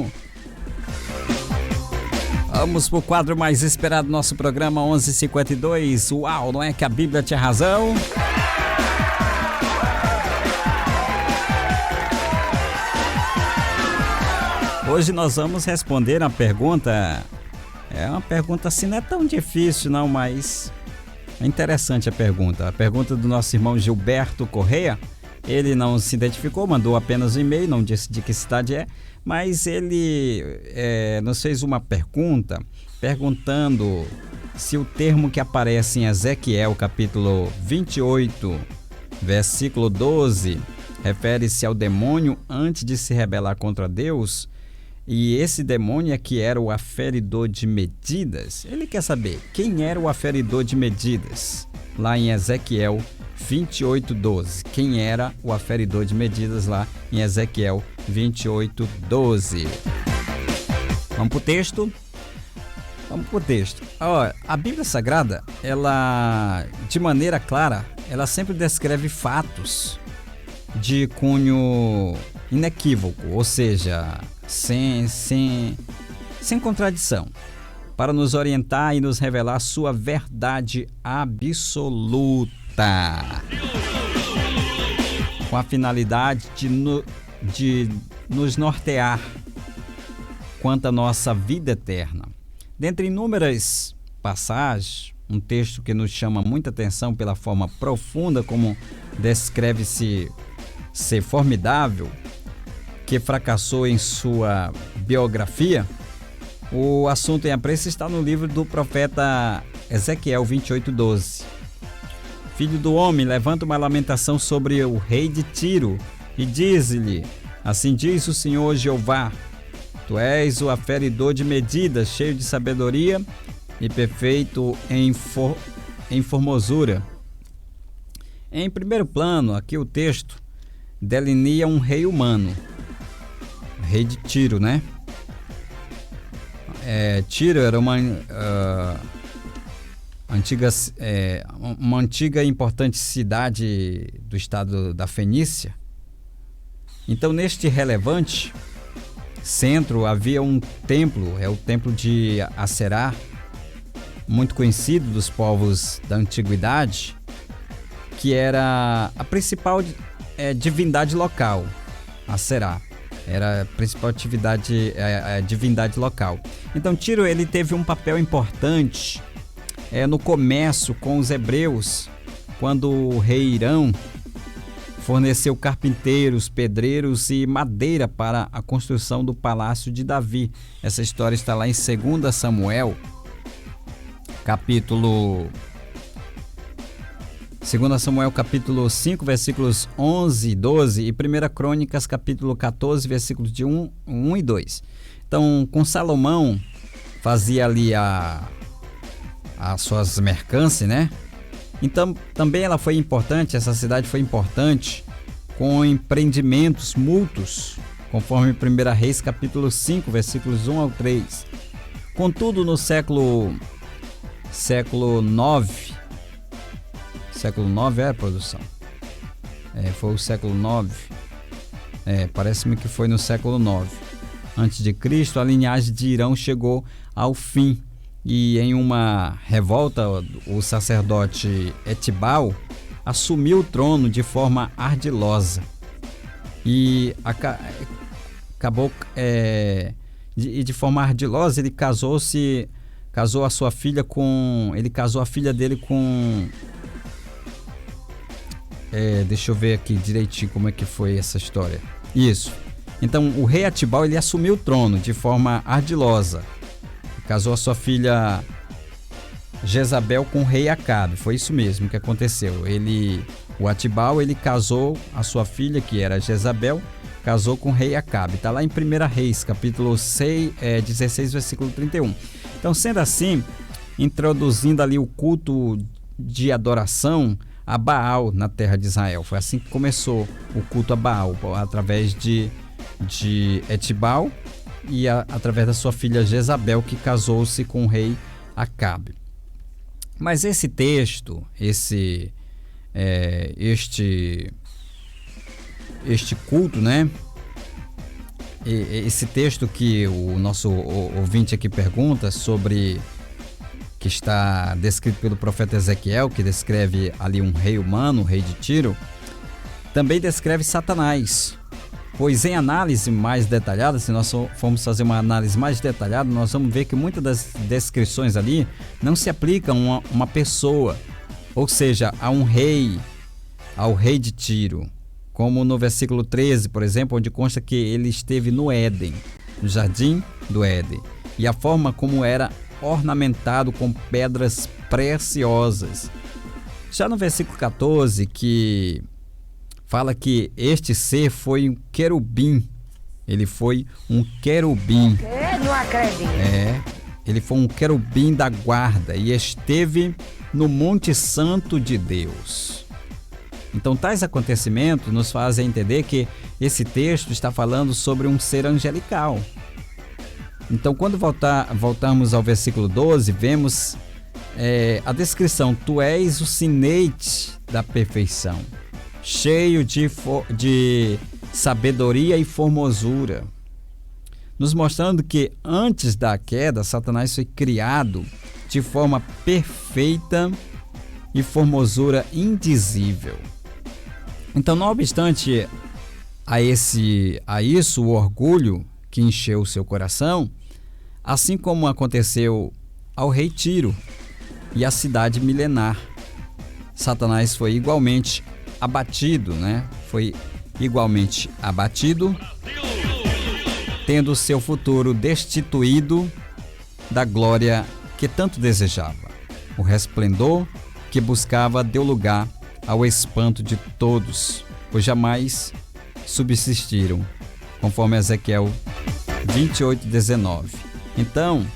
razão. Vamos pro quadro mais esperado do nosso programa, 11h52. Uau, não é que a Bíblia tinha razão? Hoje nós vamos responder a pergunta. É uma pergunta assim, não é tão difícil não, mas é interessante a pergunta. A pergunta do nosso irmão Gilberto Correia. Ele não se identificou, mandou apenas um e-mail, não disse de que cidade é, mas ele nos fez uma pergunta, perguntando se o termo que aparece em Ezequiel, capítulo 28, versículo 12, refere-se ao demônio antes de se rebelar contra Deus, e esse demônio é que era o aferidor de medidas. Ele quer saber quem era o aferidor de medidas, lá em Ezequiel 28:12. Quem era o aferidor de medidas lá em Ezequiel 28:12? Vamos pro texto? Vamos pro texto. A Bíblia Sagrada, ela, de maneira clara, ela sempre descreve fatos de cunho inequívoco, ou seja, sem contradição, para nos orientar e nos revelar sua verdade absoluta, com a finalidade de nos nortear quanto à nossa vida eterna. Dentre inúmeras passagens, um texto que nos chama muita atenção pela forma profunda como descreve-se ser formidável, que fracassou em sua biografia. O assunto em apreço está no livro do profeta Ezequiel 28:12. Filho do homem, levanta uma lamentação sobre o rei de Tiro e diz-lhe: assim diz o Senhor Jeová, tu és o aferidor de medidas, cheio de sabedoria e perfeito em formosura. Em primeiro plano, aqui o texto delineia um rei humano, rei de Tiro, né? Tiro era uma antiga e importante cidade do estado da Fenícia. Então, neste relevante centro havia um templo, o templo de Aserá, muito conhecido dos povos da antiguidade, que era a principal divindade local. Aserá era a principal divindade local. Então, Tiro, ele teve um papel importante no comércio com os hebreus, quando o rei Irão forneceu carpinteiros, pedreiros e madeira para a construção do palácio de Davi. Essa história está lá em 2 Samuel, capítulo 5, versículos 11 e 12, e 1 Crônicas, capítulo 14, versículos de 1 e 2. Então, com Salomão, fazia ali as suas mercâncias, né? Então, também ela foi importante, essa cidade foi importante, com empreendimentos mútuos, conforme 1 Reis, capítulo 5, versículos 1 ao 3. Contudo, no século 9 produção? Foi o século 9. Parece-me que foi no século 9. Antes de Cristo, a linhagem de Irão chegou ao fim. E em uma revolta, o sacerdote Etibal assumiu o trono de forma ardilosa. E acabou... de forma ardilosa, ele casou a sua filha com... Ele casou a filha dele com... deixa eu ver aqui direitinho como é que foi essa história. Isso. Então, o rei Etibal, ele assumiu o trono de forma ardilosa. Casou a sua filha Jezabel com o rei Acabe. Foi isso mesmo que aconteceu. O Etibal, ele casou a sua filha, que era Jezabel, casou com o rei Acabe. Está lá em 1 Reis, capítulo 16, versículo 31. Então, sendo assim, introduzindo ali o culto de adoração a Baal na terra de Israel. Foi assim que começou o culto a Baal, através de Etibal e através da sua filha Jezabel, que casou-se com o rei Acabe. Mas esse texto, este culto, né? esse texto que o nosso ouvinte aqui pergunta sobre, que está descrito pelo profeta Ezequiel, que descreve ali um rei humano, o rei de Tiro, também descreve Satanás. Pois em análise mais detalhada, se nós formos fazer uma análise mais detalhada, nós vamos ver que muitas das descrições ali não se aplicam a uma pessoa, ou seja, a um rei, ao rei de Tiro. Como no versículo 13, por exemplo, onde consta que ele esteve no Éden, no jardim do Éden, e a forma como era ornamentado com pedras preciosas. Já no versículo 14, que fala que este ser foi um querubim. Ele foi um querubim. Não acredito. Ele foi um querubim da guarda e esteve no Monte Santo de Deus. Então, tais acontecimentos nos fazem entender que esse texto está falando sobre um ser angelical. Então, quando voltarmos ao versículo 12, vemos a descrição: tu és o sinete da perfeição, cheio de sabedoria e formosura, nos mostrando que antes da queda, Satanás foi criado de forma perfeita e formosura indizível. Então, não obstante a isso, o orgulho que encheu o seu coração, assim como aconteceu ao rei Tiro e à cidade milenar, Satanás foi igualmente abatido, Foi igualmente abatido, tendo seu futuro destituído da glória que tanto desejava. O resplendor que buscava deu lugar ao espanto de todos, pois jamais subsistiram, conforme Ezequiel 28:19. Então,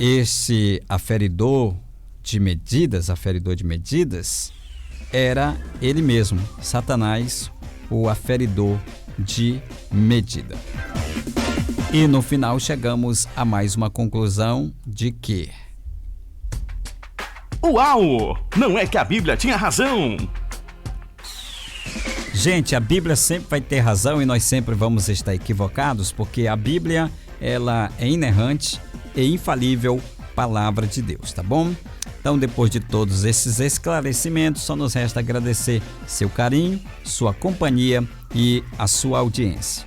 esse aferidor de medidas, era ele mesmo, Satanás, o aferidor de medida. E no final chegamos a mais uma conclusão de que... Uau! Não é que a Bíblia tinha razão? Gente, a Bíblia sempre vai ter razão e nós sempre vamos estar equivocados, porque a Bíblia, ela é inerrante e infalível palavra de Deus, tá bom? Então, depois de todos esses esclarecimentos, só nos resta agradecer seu carinho, sua companhia e a sua audiência.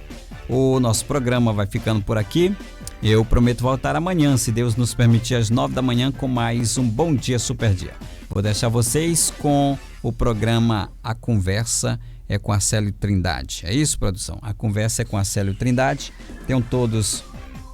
O nosso programa vai ficando por aqui. Eu prometo voltar amanhã, se Deus nos permitir, às 9 da manhã, com mais um Bom Dia Super Dia. Vou deixar vocês com o programa A Conversa é com Arcélio Trindade. É isso, produção? A Conversa é com Arcélio Trindade. Tenham todos...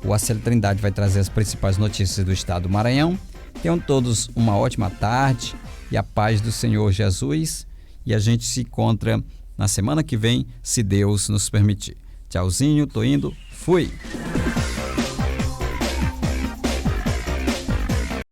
O Arcélio Trindade vai trazer as principais notícias do estado do Maranhão. Tenham todos uma ótima tarde e a paz do Senhor Jesus. E a gente se encontra na semana que vem, se Deus nos permitir. Tchauzinho, tô indo, fui!